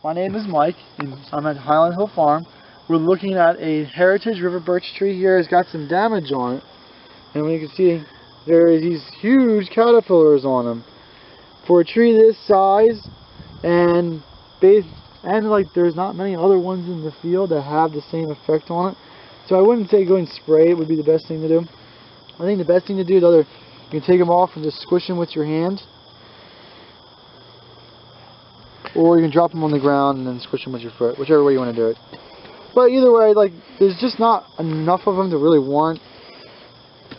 My name is Mike, and I'm at Highland Hill Farm. We're looking at a heritage river birch tree here. It's got some damage on it, and you can see there is these huge caterpillars on them. For a tree this size, and like there's not many other ones in the field that have the same effect on it, so I wouldn't say go and spray it would be the best thing to do. I think the best thing to do is you can take them off and just squish them with your hand, or you can drop them on the ground and then squish them with your foot, whichever way you want to do it. But either way, like, there's just not enough of them to really warrant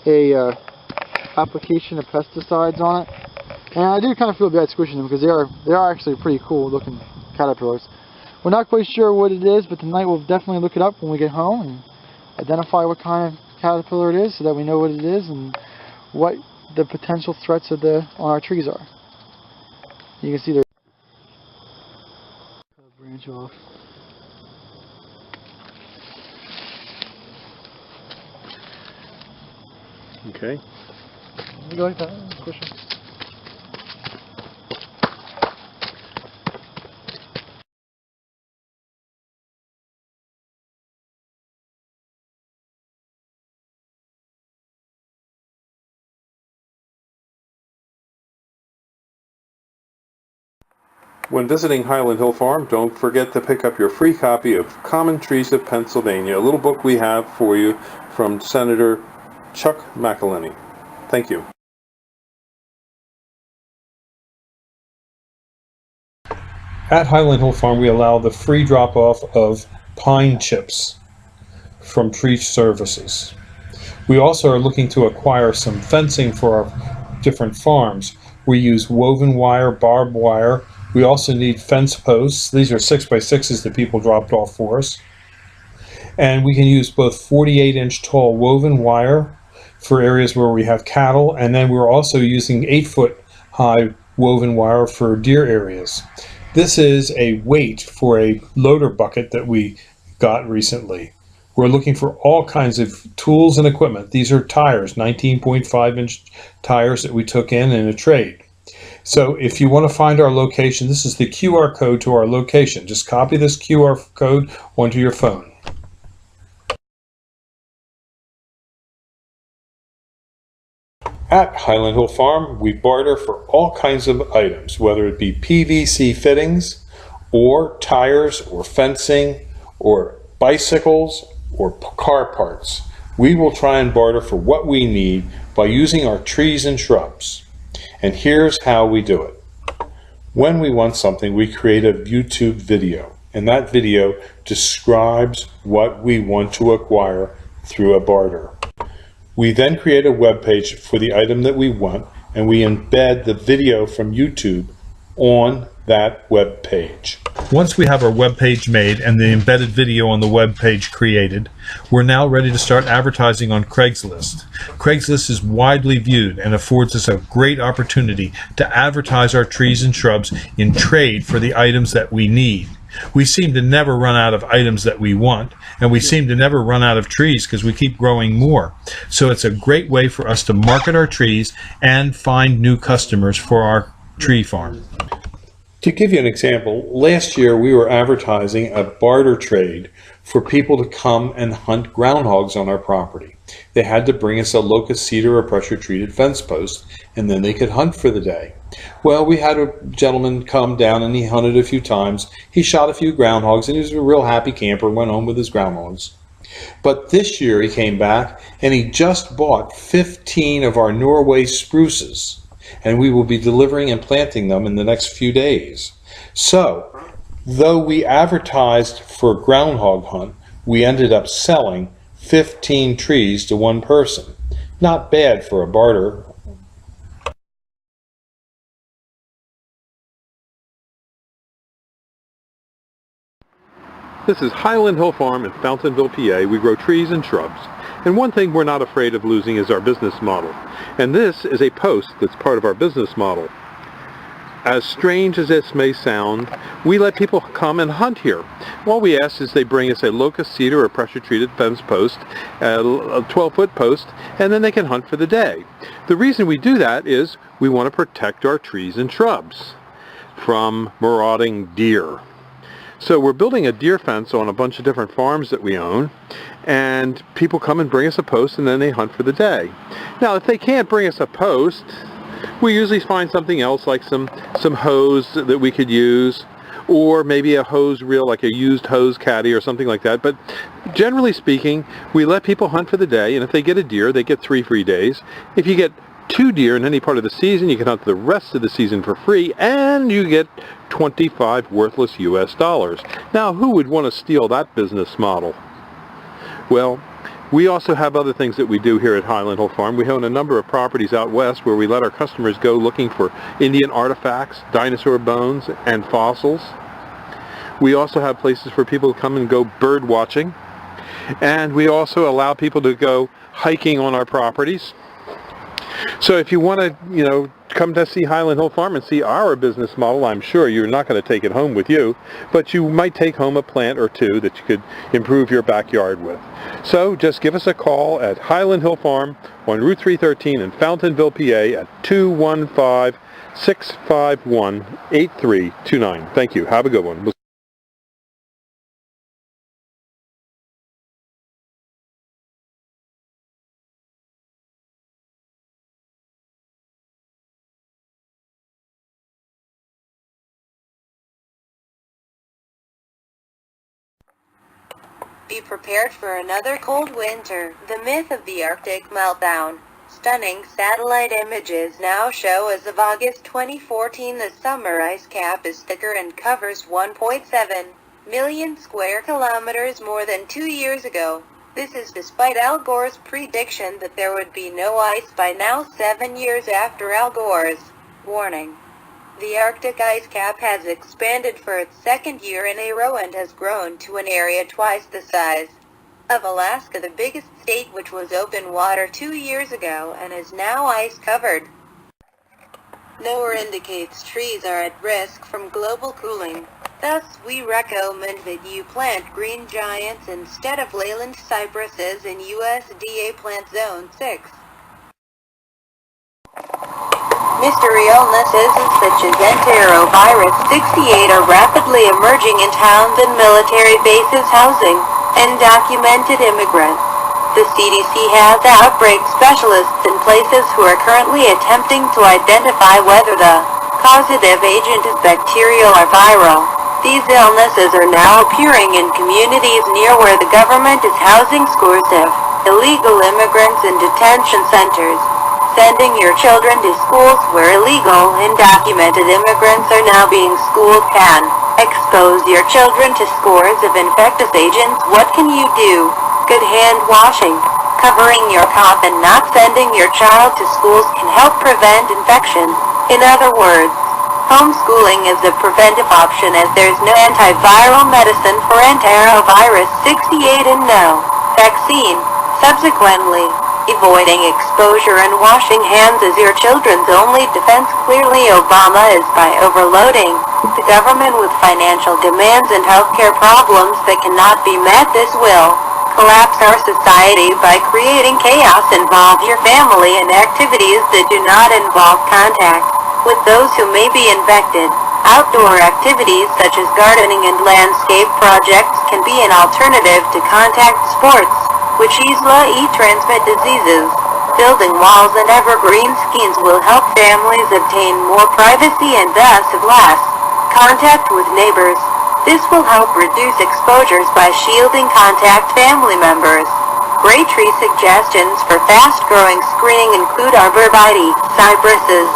a application of pesticides on it. And I do kind of feel bad squishing them because they are actually pretty cool looking caterpillars. We're not quite sure what it is, but tonight we'll definitely look it up when we get home and identify what kind of caterpillar it is so that we know what it is and what the potential threats on our trees are. You can see they're branch off. Okay. You like that? Squish it. When visiting Highland Hill Farm, don't forget to pick up your free copy of Common Trees of Pennsylvania, a little book we have for you from Senator Chuck McElhinney. Thank you. At Highland Hill Farm, we allow the free drop-off of pine chips from tree services. We also are looking to acquire some fencing for our different farms. We use woven wire, barbed wire. We also need fence posts. These are 6x6s that people dropped off for us. And we can use both 48-inch tall woven wire for areas where we have cattle, and then we're also using 8-foot high woven wire for deer areas. This is a weight for a loader bucket that we got recently. We're looking for all kinds of tools and equipment. These are tires, 19.5-inch tires that we took in a trade. So if you want to find our location, this is the QR code to our location. Just copy this QR code onto your phone. At Highland Hill Farm, we barter for all kinds of items, whether it be PVC fittings, or tires, or fencing, or bicycles, or car parts. We will try and barter for what we need by using our trees and shrubs. And here's how we do it. When we want something, we create a YouTube video, and that video describes what we want to acquire through a barter. We then create a web page for the item that we want, and we embed the video from YouTube on that web page. Once we have our web page made and the embedded video on the web page created, we're now ready to start advertising on Craigslist. Craigslist is widely viewed and affords us a great opportunity to advertise our trees and shrubs in trade for the items that we need. We seem to never run out of items that we want, and we seem to never run out of trees because we keep growing more. So it's a great way for us to market our trees and find new customers for our tree farm. To give you an example, last year we were advertising a barter trade for people to come and hunt groundhogs on our property. They had to bring us a locust cedar or pressure treated fence post, and then they could hunt for the day. Well, we had a gentleman come down and he hunted a few times. He shot a few groundhogs and he was a real happy camper, went home with his groundhogs. But this year he came back and he just bought 15 of our Norway spruces, and we will be delivering and planting them in the next few days. So, though we advertised for a groundhog hunt, we ended up selling 15 trees to one person. Not bad for a barter. This is Highland Hill Farm in Fountainville, PA. We grow trees and shrubs. And one thing we're not afraid of losing is our business model. And this is a post that's part of our business model. As strange as this may sound, we let people come and hunt here. All we ask is they bring us a locust cedar or pressure-treated fence post, a 12-foot post, and then they can hunt for the day. The reason we do that is we want to protect our trees and shrubs from marauding deer. So we're building a deer fence on a bunch of different farms that we own, and people come and bring us a post, and then they hunt for the day. Now, if they can't bring us a post, we usually find something else, like some hose that we could use, or maybe a hose reel, like a used hose caddy or something like that. But generally speaking, we let people hunt for the day, and if they get a deer, they get 3 free days. If you get 2 deer in any part of the season, you can hunt the rest of the season for free, and you get 25 worthless US dollars. Now, who would want to steal that business model? Well, we also have other things that we do here at Highland Hill Farm. We own a number of properties out west where we let our customers go looking for Indian artifacts, dinosaur bones, and fossils. We also have places for people to come and go bird watching. And we also allow people to go hiking on our properties. So if you want to, come to see Highland Hill Farm and see our business model, I'm sure you're not going to take it home with you, but you might take home a plant or 2 that you could improve your backyard with. So just give us a call at Highland Hill Farm on Route 313 in Fountainville, PA at 215-651-8329. Thank you. Have a good one. Be prepared for another cold winter. The myth of the Arctic meltdown. Stunning satellite images now show as of August 2014 the summer ice cap is thicker and covers 1.7 million square kilometers more than 2 years ago. This is despite Al Gore's prediction that there would be no ice by now 7 years after Al Gore's warning. The Arctic ice cap has expanded for its 2nd year in a row and has grown to an area twice the size of Alaska, the biggest state, which was open water 2 years ago and is now ice-covered. NOAA indicates trees are at risk from global cooling. Thus, we recommend that you plant green giants instead of leyland cypresses in USDA Plant Zone 6. Mystery illnesses such as enterovirus 68 are rapidly emerging in towns and military bases housing undocumented immigrants. The CDC has outbreak specialists in places who are currently attempting to identify whether the causative agent is bacterial or viral. These illnesses are now appearing in communities near where the government is housing scores of illegal immigrants in detention centers. Sending your children to schools where illegal, undocumented immigrants are now being schooled can expose your children to scores of infectious agents. What can you do? Good hand washing, covering your cough, and not sending your child to schools can help prevent infection. In other words, homeschooling is a preventive option as there's no antiviral medicine for enterovirus 68 and no vaccine. Subsequently, avoiding exposure and washing hands is your children's only defense. Clearly, Obama is by overloading the government with financial demands and healthcare problems that cannot be met. This will collapse our society by creating chaos. Involve your family in activities that do not involve contact with those who may be infected. Outdoor activities such as gardening and landscape projects can be an alternative to contact sports, which easily transmit diseases. Building walls and evergreen screens will help families obtain more privacy and thus have less contact with neighbors. This will help reduce exposures by shielding contact family members. Great tree suggestions for fast-growing screening include arborvitae, cypresses,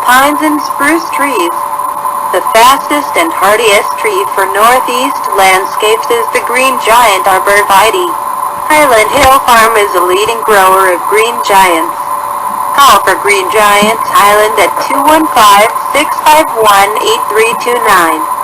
pines, and spruce trees. The fastest and hardiest tree for northeast landscapes is the green giant arborvitae. Highland Hill Farm is a leading grower of green giants. Call for Green Giants Highland at 215-651-8329.